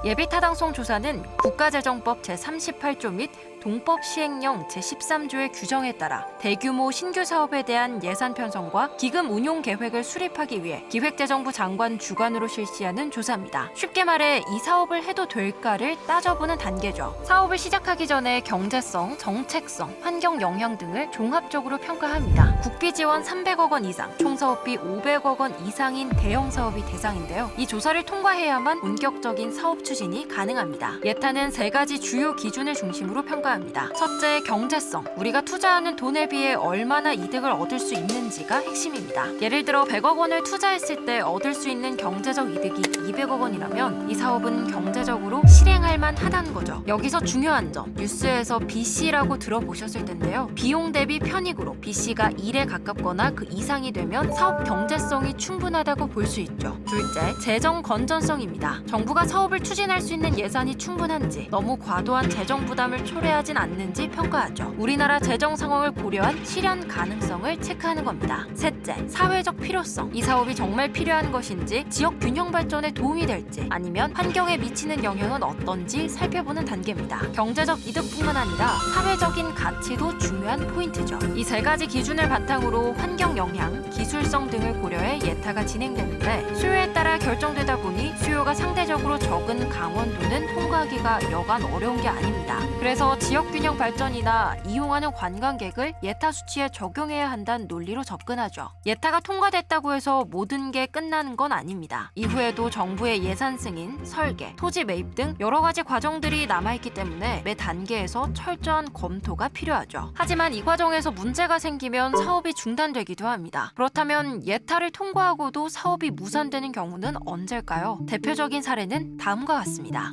예비 타당성 조사는 국가재정법 제38조 및 동법 시행령 제13조의 규정에 따라 대규모 신규 사업에 대한 예산 편성과 기금 운용 계획을 수립하기 위해 기획재정부 장관 주관으로 실시하는 조사입니다. 쉽게 말해 이 사업을 해도 될까를 따져보는 단계죠. 사업을 시작하기 전에 경제성, 정책성, 환경 영향 등을 종합적으로 평가합니다. 국비 지원 300억 원 이상, 총사업비 500억 원 이상인 대형 사업이 대상인데요. 이 조사를 통과해야만 본격적인 사업 추진이 가능합니다. 예타는 3가지 주요 기준을 중심으로 평가합니다. 첫째, 경제성. 우리가 투자하는 돈에 비해 얼마나 이득을 얻을 수 있는지가 핵심입니다. 예를 들어 100억 원을 투자했을 때 얻을 수 있는 경제적 이득이 200억 원이라면 이 사업은 경제적으로 실행할 만하다는 거죠. 여기서 중요한 점, 뉴스에서 BC라고 들어보셨을 텐데요. 비용 대비 편익으로 BC가 1에 가깝거나 그 이상이 되면 사업 경제성이 충분하다고 볼 수 있죠. 둘째, 재정 건전성입니다. 정부가 사업을 추진할 수 있는 예산이 충분한지, 너무 과도한 재정 부담을 초래하진 않는지 평가하죠. 우리나라 재정 상황을 고려한 실현 가능성을 체크하는 겁니다. 셋째, 사회적 필요성. 이 사업이 정말 필요한 것인지, 지역 균형 발전에 도움이 될지, 아니면 환경에 미치는 영향은 어떤지 살펴보는 단계입니다. 경제적 이득뿐만 아니라 사회적인 가치도 중요한 포인트죠. 이 3가지 기준을 바탕으로 환경 영향, 기술성 등을 고려해 예타가 진행되는데 수요에 따라 결정되다 보니 수요가 상대적으로 적은 강원도는 통과하기가 여간 어려운 게 아닙니다. 그래서 지역 균형 발전이나 이용하는 관광객을 예타 수치에 적용해야 한다는 논리로 접근하죠. 예타가 통과됐다고 해서 모든 게 끝나는 건 아닙니다. 이후에도 정부의 예산 승인, 설계, 토지 매입 등 여러 가지 과정들이 남아있기 때문에 매 단계에서 철저한 검토가 필요하죠. 하지만 이 과정에서 문제가 생기면 사업이 중단되기도 합니다. 그렇다면 예타를 통과하고도 사업이 무산되는 경우는 언제일까요? 대표적인 사례는 다음과 같습니다.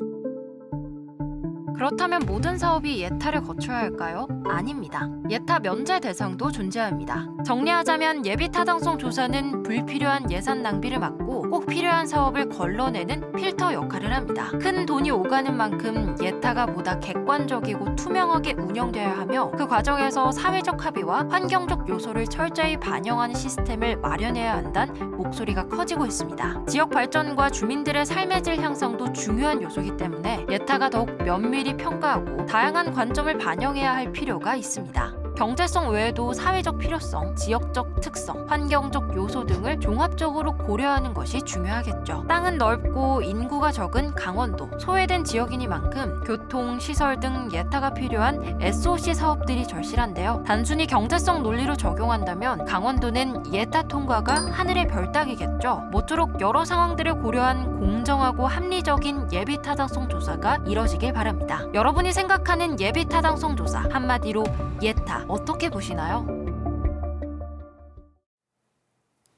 그렇다면 모든 사업이 예타를 거쳐야 할까요? 아닙니다. 예타 면제 대상도 존재합니다. 정리하자면 예비 타당성 조사는 불필요한 예산 낭비를 막고 꼭 필요한 사업을 걸러내는 필터 역할을 합니다. 큰 돈이 오가는 만큼 예타가 보다 객관적이고 투명하게 운영되어야 하며 그 과정에서 사회적 합의와 환경적 요소를 철저히 반영하는 시스템을 마련해야 한다는 목소리가 커지고 있습니다. 지역 발전과 주민들의 삶의 질 향상도 중요한 요소이기 때문에 예타가 더욱 면밀히 평가하고 다양한 관점을 반영해야 할 필요가 있습니다. 경제성 외에도 사회적 필요성, 지역적 특성, 환경적 요소 등을 종합적으로 고려하는 것이 중요하겠죠. 땅은 넓고 인구가 적은 강원도, 소외된 지역이니만큼 교통, 시설 등 예타가 필요한 SOC 사업들이 절실한데요. 단순히 경제성 논리로 적용한다면 강원도는 예타 통과가 하늘의 별 따기겠죠. 모쪼록 여러 상황들을 고려한 공정하고 합리적인 예비 타당성 조사가 이뤄지길 바랍니다. 여러분이 생각하는 예비 타당성 조사, 한마디로 예타, 어떻게 보시나요?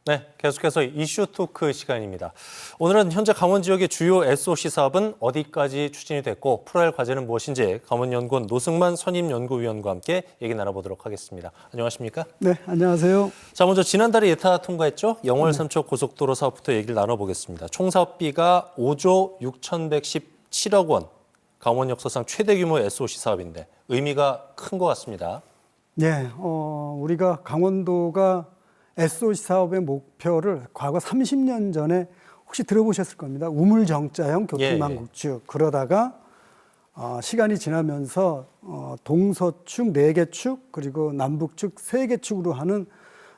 네, 계속해서 이슈 토크 시간입니다. 오늘은 현재 강원 지역의 주요 SOC 사업은 어디까지 추진이 됐고 풀어야 할 과제는 무엇인지 강원연구원 노승만 선임연구위원과 함께 얘기 나눠보도록 하겠습니다. 안녕하십니까? 네, 안녕하세요. 자, 먼저 지난달에 예타 통과했죠? 영월 삼척 고속도로 사업부터 얘기를 나눠보겠습니다. 총 사업비가 5조 6,117억 원, 강원 역사상 최대 규모 SOC 사업인데 의미가 큰 것 같습니다. 네, 우리가 강원도가 SOC 사업의 목표를 과거 30년 전에 혹시 들어보셨을 겁니다. 우물정자형 교통망 구축. 그러다가 시간이 지나면서 동서축 4개 축 그리고 남북축 3개 축으로 하는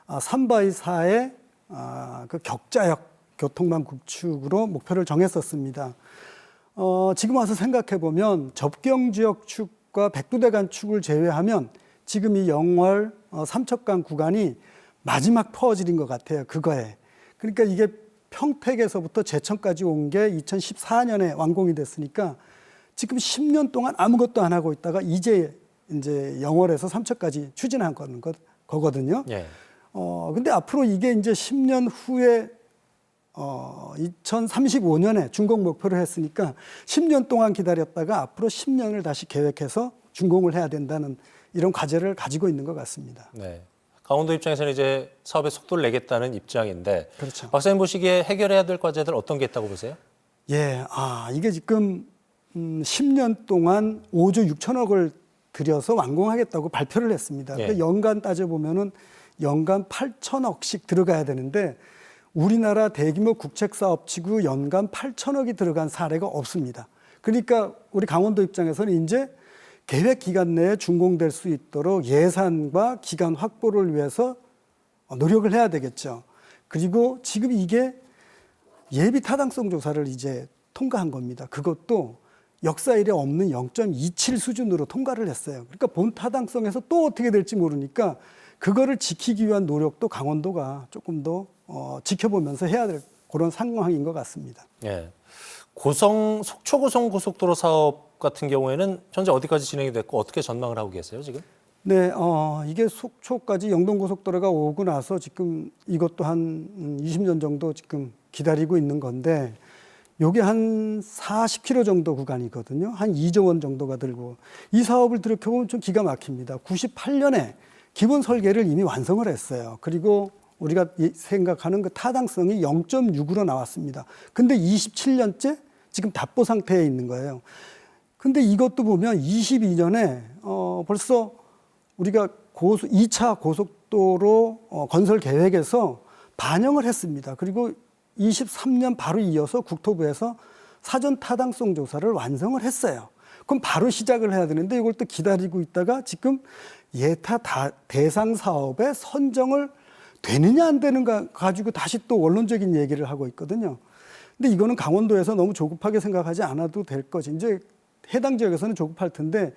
3x4의 그 격자역 교통망 구축으로 목표를 정했었습니다. 지금 와서 생각해 보면 접경지역 축과 백두대간 축을 제외하면 지금 이 영월 삼척간 구간이 마지막 퍼즐인 것 같아요. 그거에. 그러니까 이게 평택에서부터 제천까지 온 게 2014년에 완공이 됐으니까 지금 10년 동안 아무것도 안 하고 있다가 이제 영월에서 삼척까지 추진한 거거든요. 예. 근데 앞으로 이게 이제 10년 후에 2035년에 준공 목표를 했으니까 10년 동안 기다렸다가 앞으로 10년을 다시 계획해서 준공을 해야 된다는 이런 과제를 가지고 있는 것 같습니다. 네. 강원도 입장에서는 이제 사업에 속도를 내겠다는 입장인데, 그렇죠. 박사님 보시기에 해결해야 될 과제들 어떤 게 있다고 보세요? 예, 이게 지금 10년 동안 5조 6천억을 들여서 완공하겠다고 발표를 했습니다. 예. 그러니까 연간 따져보면은 연간 8천억씩 들어가야 되는데 우리나라 대규모 국책사업치고 연간 8천억이 들어간 사례가 없습니다. 그러니까 우리 강원도 입장에서는 이제 계획 기간 내에 준공될 수 있도록 예산과 기간 확보를 위해서 노력을 해야 되겠죠. 그리고 지금 이게 예비 타당성 조사를 이제 통과한 겁니다. 그것도 역사 이래 없는 0.27 수준으로 통과를 했어요. 그러니까 본 타당성에서 또 어떻게 될지 모르니까 그거를 지키기 위한 노력도 강원도가 조금 더 지켜보면서 해야 될 그런 상황인 것 같습니다. 예. 속초고성 고속도로 사업 같은 경우에는 현재 어디까지 진행이 됐고 어떻게 전망을 하고 계세요, 지금? 네, 이게 속초까지 영동고속도로가 오고 나서 지금 이것도 한 20년 정도 지금 기다리고 있는 건데 요게 한 40km 정도 구간이거든요. 한 2조 원 정도가 들고 이 사업을 들여다보면 좀 기가 막힙니다. 98년에 기본 설계를 이미 완성을 했어요. 그리고 우리가 생각하는 그 타당성이 0.6으로 나왔습니다. 근데 27년째 지금 답보 상태에 있는 거예요. 근데 이것도 보면 22년에 벌써 우리가 2차 고속도로 건설 계획에서 반영을 했습니다. 그리고 23년 바로 이어서 국토부에서 사전 타당성 조사를 완성을 했어요. 그럼 바로 시작을 해야 되는데 이걸 또 기다리고 있다가 지금 예타 대상 사업에 선정을 되느냐 안 되는가 가지고 다시 또 원론적인 얘기를 하고 있거든요. 근데 이거는 강원도에서 너무 조급하게 생각하지 않아도 될 것이 이제 해당 지역에서는 조급할 텐데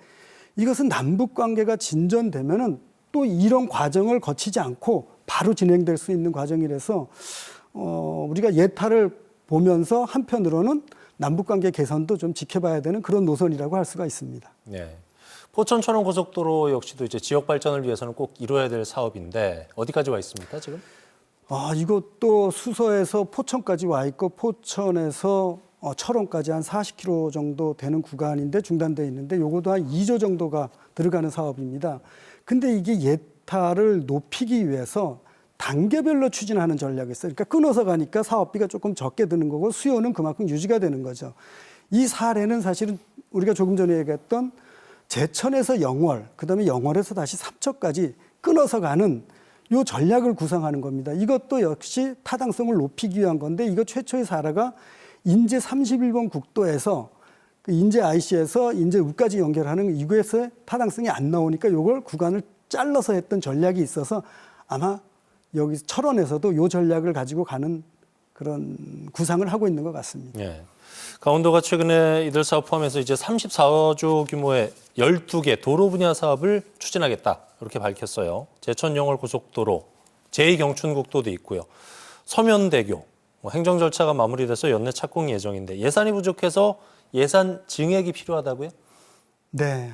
이것은 남북 관계가 진전되면은 또 이런 과정을 거치지 않고 바로 진행될 수 있는 과정이라서 우리가 예타를 보면서 한편으로는 남북 관계 개선도 좀 지켜봐야 되는 그런 노선이라고 할 수가 있습니다. 네. 포천 천원 고속도로 역시도 이제 지역 발전을 위해서는 꼭 이루어야 될 사업인데 어디까지 와 있습니까, 지금? 이것도 수서에서 포천까지 와 있고 포천에서 철원까지 한 40km 정도 되는 구간인데 중단되어 있는데 요것도 한 2조 정도가 들어가는 사업입니다. 근데 이게 예타를 높이기 위해서 단계별로 추진하는 전략이 있어요. 그러니까 끊어서 가니까 사업비가 조금 적게 드는 거고 수요는 그만큼 유지가 되는 거죠. 이 사례는 사실은 우리가 조금 전에 얘기했던 제천에서 영월, 그다음에 영월에서 다시 삼척까지 끊어서 가는 요 전략을 구상하는 겁니다. 이것도 역시 타당성을 높이기 위한 건데 이거 최초의 사례가 인제 31번 국도에서 인제 IC에서 인제 우까지 연결하는 이거에서 타당성이 안 나오니까 이걸 구간을 잘라서 했던 전략이 있어서 아마 여기 철원에서도 요 전략을 가지고 가는 그런 구상을 하고 있는 것 같습니다. 예. 강원도가 최근에 이들 사업 포함해서 이제 34조 규모의 12개 도로 분야 사업을 추진하겠다 이렇게 밝혔어요. 제천 영월 고속도로, 제2경춘국도도 있고요. 서면대교, 행정 절차가 마무리돼서 연내 착공 예정인데 예산이 부족해서 예산 증액이 필요하다고요? 네,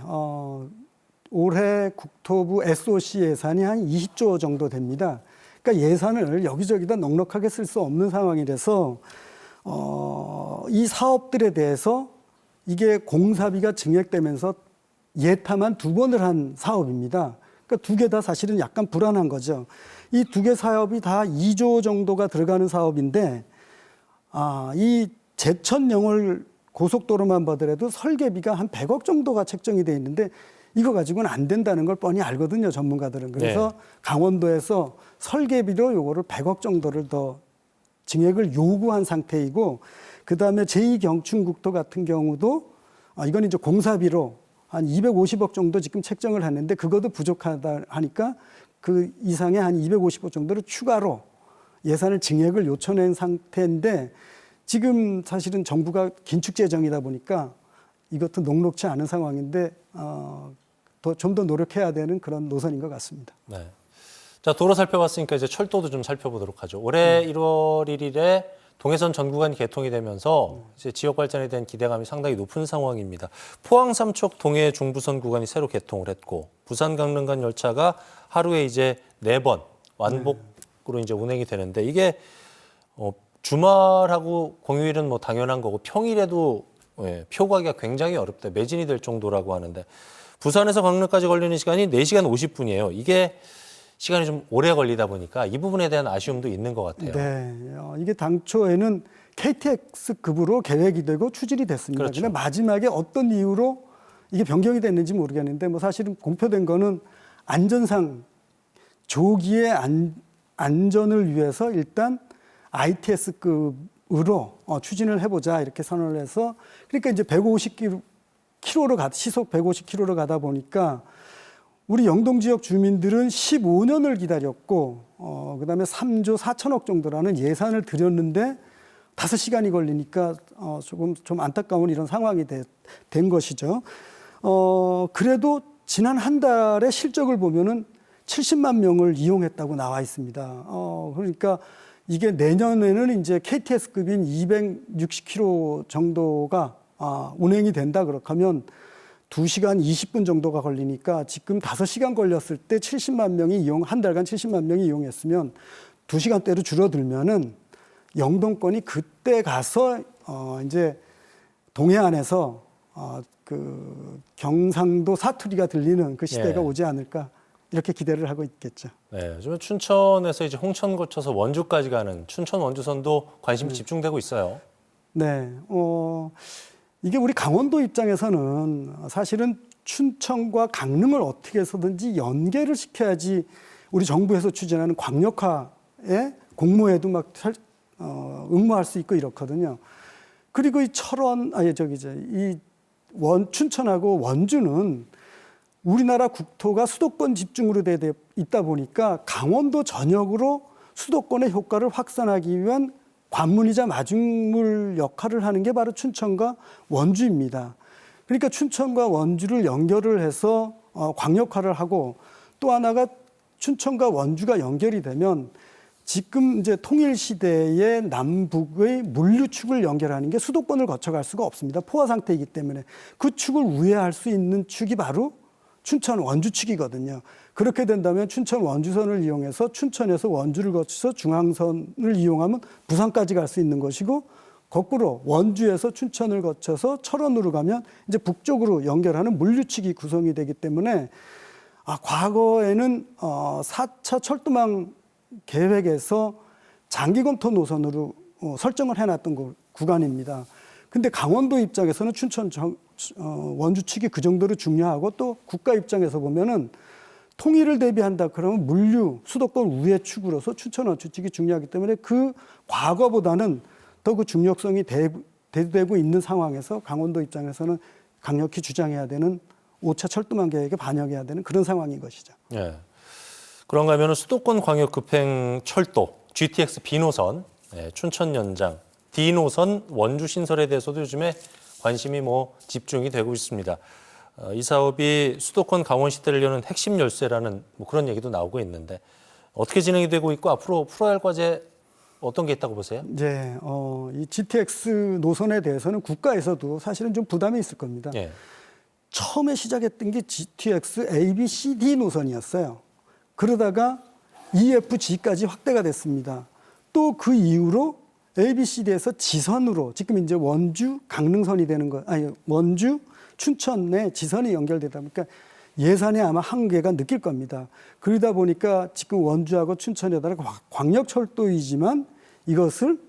올해 국토부 SOC 예산이 한 20조 정도 됩니다. 그러니까 예산을 여기저기다 넉넉하게 쓸 수 없는 상황이라서 이 사업들에 대해서 이게 공사비가 증액되면서 예타만 2번을 한 사업입니다. 그러니까 2개 다 사실은 약간 불안한 거죠. 이 2개 사업이 다 2조 정도가 들어가는 사업인데 이 제천 영월 고속도로만 보더라도 설계비가 한 100억 정도가 책정이 돼 있는데 이거 가지고는 안 된다는 걸 뻔히 알거든요, 전문가들은. 그래서 네. 강원도에서 설계비로 요거를 100억 정도를 더 증액을 요구한 상태이고 그다음에 제2경춘국도 같은 경우도 이건 이제 공사비로 한 250억 정도 지금 책정을 했는데 그것도 부족하다 하니까 그 이상의 한 250억 정도를 추가로 예산을 증액을 요청한 상태인데 지금 사실은 정부가 긴축 재정이다 보니까 이것도 녹록치 않은 상황인데 좀 더 노력해야 되는 그런 노선인 것 같습니다. 네. 자, 도로 살펴봤으니까 이제 철도도 좀 살펴보도록 하죠. 올해 1월 1일에 동해선 전 구간이 개통이 되면서 이제 지역 발전에 대한 기대감이 상당히 높은 상황입니다. 포항 삼척 동해 중부선 구간이 새로 개통을 했고 부산 강릉 간 열차가 하루에 이제 4번 완복으로 이제 운행이 되는데 이게 주말하고 공휴일은 뭐 당연한 거고 평일에도 표 구하기가 굉장히 어렵다. 매진이 될 정도라고 하는데 부산에서 강릉까지 걸리는 시간이 4시간 50분이에요. 이게 시간이 좀 오래 걸리다 보니까 이 부분에 대한 아쉬움도 있는 것 같아요. 네, 이게 당초에는 KTX급으로 계획이 되고 추진이 됐습니다. 그렇죠. 근데 마지막에 어떤 이유로 이게 변경이 됐는지 모르겠는데 뭐 사실은 공표된 거는 안전상 조기의 안전을 위해서 일단 ITS급으로 추진을 해보자 이렇게 선언을 해서 그러니까 이제 150km로 시속 150km로 가다 보니까 우리 영동 지역 주민들은 15년을 기다렸고 그다음에 3조 4천억 정도라는 예산을 들였는데 5시간이 걸리니까 좀 안타까운 이런 상황이 된 것이죠. 그래도 지난 한 달의 실적을 보면은 70만 명을 이용했다고 나와 있습니다. 그러니까 이게 내년에는 이제 KTX급인 260km 정도가 운행이 된다 그렇다면 2시간 20분 정도가 걸리니까 지금 5시간 걸렸을 때 70만 명이 한 달간 70만 명이 이용했으면 2시간대로 줄어들면은 영동권이 그때 가서 이제 동해안에서 그 경상도 사투리가 들리는 그 시대가 오지 않을까 이렇게 기대를 하고 있겠죠. 네, 요즘 춘천에서 이제 홍천 거쳐서 원주까지 가는 춘천 원주선도 관심이 집중되고 있어요. 네, 이게 우리 강원도 입장에서는 사실은 춘천과 강릉을 어떻게 해서든지 연계를 시켜야지 우리 정부에서 추진하는 광역화의 공모에도 막 응모할 수 있고 이렇거든요. 그리고 이 춘천하고 원주는 우리나라 국토가 수도권 집중으로 돼 있다 보니까 강원도 전역으로 수도권의 효과를 확산하기 위한 관문이자 마중물 역할을 하는 게 바로 춘천과 원주입니다. 그러니까 춘천과 원주를 연결을 해서 광역화를 하고 또 하나가 춘천과 원주가 연결이 되면 지금 이제 통일 시대의 남북의 물류축을 연결하는 게 수도권을 거쳐갈 수가 없습니다. 포화 상태이기 때문에 그 축을 우회할 수 있는 축이 바로 춘천 원주축이거든요. 그렇게 된다면 춘천 원주선을 이용해서 춘천에서 원주를 거쳐서 중앙선을 이용하면 부산까지 갈 수 있는 것이고 거꾸로 원주에서 춘천을 거쳐서 철원으로 가면 이제 북쪽으로 연결하는 물류축이 구성이 되기 때문에 과거에는 4차 철도망 계획에서 장기 검토 노선으로 설정을 해놨던 구간입니다. 근데 강원도 입장에서는 춘천 원주 측이 그 정도로 중요하고 또 국가 입장에서 보면은 통일을 대비한다 그러면 물류 수도권 우회 축으로서 춘천 원주 측이 중요하기 때문에 그 과거보다는 더 그 중요성이 대두되고 있는 상황에서 강원도 입장에서는 강력히 주장해야 되는 5차 철도망 계획에 반영해야 되는 그런 상황인 것이죠. 네. 그런가 하면 수도권 광역 급행 철도 GTX B노선, 춘천 연장, D노선 원주 신설에 대해서도 요즘에 관심이 집중이 되고 있습니다. 이 사업이 수도권 강원 시대를 여는 핵심 열쇠라는 그런 얘기도 나오고 있는데 어떻게 진행이 되고 있고 앞으로 풀어야 할 과제 어떤 게 있다고 보세요? 네, 이 GTX 노선에 대해서는 국가에서도 사실은 좀 부담이 있을 겁니다. 예. 처음에 시작했던 게 GTX A, B, C, D 노선이었어요. 그러다가 EFG까지 확대가 됐습니다. 또 그 이후로 A, B, C, D에서 지선으로 지금 이제 원주 강릉선이 되는 원주 춘천에 지선이 연결되다 보니까 예산에 아마 한계가 느낄 겁니다. 그러다 보니까 지금 원주하고 춘천에다가 광역철도이지만 이것을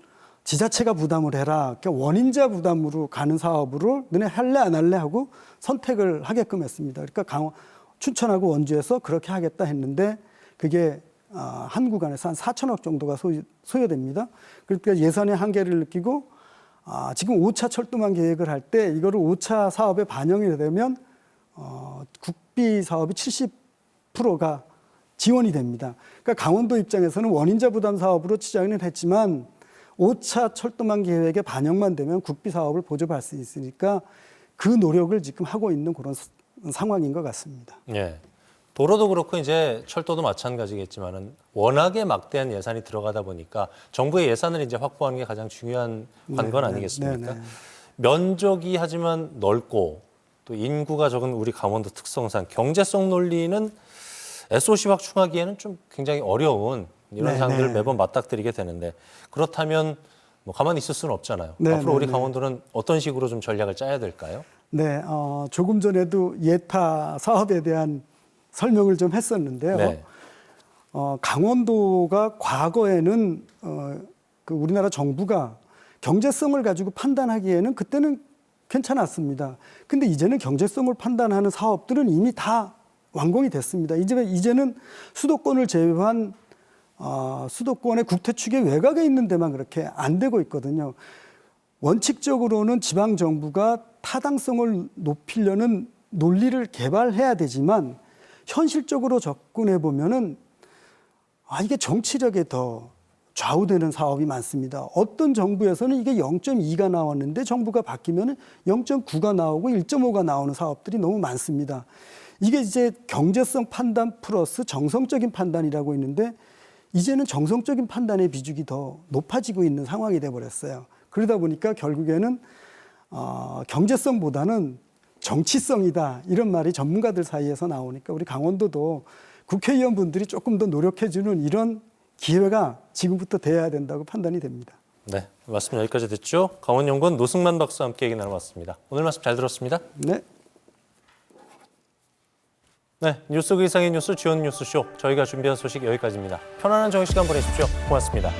지자체가 부담을 해라. 그러니까 원인자 부담으로 가는 사업으로 너네 할래 안 할래 하고 선택을 하게끔 했습니다. 그러니까 춘천하고 원주에서 그렇게 하겠다 했는데 그게 한 구간에서 한 4천억 정도가 소요됩니다. 그러니까 예산의 한계를 느끼고 지금 5차 철도망 계획을 할 때 이거를 5차 사업에 반영이 되면 국비 사업이 70%가 지원이 됩니다. 그러니까 강원도 입장에서는 원인자 부담 사업으로 치자는 했지만 5차 철도망 계획에 반영만 되면 국비 사업을 보조할 수 있으니까 그 노력을 지금 하고 있는 그런 상황인 것 같습니다. 예. 도로도 그렇고 이제 철도도 마찬가지겠지만은 워낙에 막대한 예산이 들어가다 보니까 정부의 예산을 이제 확보하는 게 가장 중요한 관건 아니겠습니까? 면적이 하지만 넓고 또 인구가 적은 우리 강원도 특성상 경제성 논리는 SOC 확충하기에는 좀 굉장히 어려운 이런 상황들을 매번 맞닥뜨리게 되는데 그렇다면 뭐 가만히 있을 수는 없잖아요. 앞으로 우리 강원도는 어떤 식으로 좀 전략을 짜야 될까요? 네, 조금 전에도 예타 사업에 대한 설명을 좀 했었는데요. 네. 강원도가 과거에는 그 우리나라 정부가 경제성을 가지고 판단하기에는 그때는 괜찮았습니다. 근데 이제는 경제성을 판단하는 사업들은 이미 다 완공이 됐습니다. 이제는 수도권을 제외한 수도권의 국토축의 외곽에 있는 데만 그렇게 안 되고 있거든요. 원칙적으로는 지방 정부가 타당성을 높이려는 논리를 개발해야 되지만 현실적으로 접근해 보면은 이게 정치력에 더 좌우되는 사업이 많습니다. 어떤 정부에서는 이게 0.2가 나왔는데 정부가 바뀌면 0.9가 나오고 1.5가 나오는 사업들이 너무 많습니다. 이게 이제 경제성 판단 플러스 정성적인 판단이라고 있는데 이제는 정성적인 판단의 비중이 더 높아지고 있는 상황이 돼버렸어요. 그러다 보니까 결국에는 경제성보다는 정치성이다 이런 말이 전문가들 사이에서 나오니까 우리 강원도도 국회의원분들이 조금 더 노력해주는 이런 기회가 지금부터 돼야 된다고 판단이 됩니다. 네, 말씀 여기까지 듣죠. 강원연구원 노승만 박사와 함께 얘기 나눠봤습니다. 오늘 말씀 잘 들었습니다. 네. 네, 뉴스 그 이상의 뉴스 주연 뉴스쇼 저희가 준비한 소식 여기까지입니다. 편안한 정시간 보내십시오. 고맙습니다.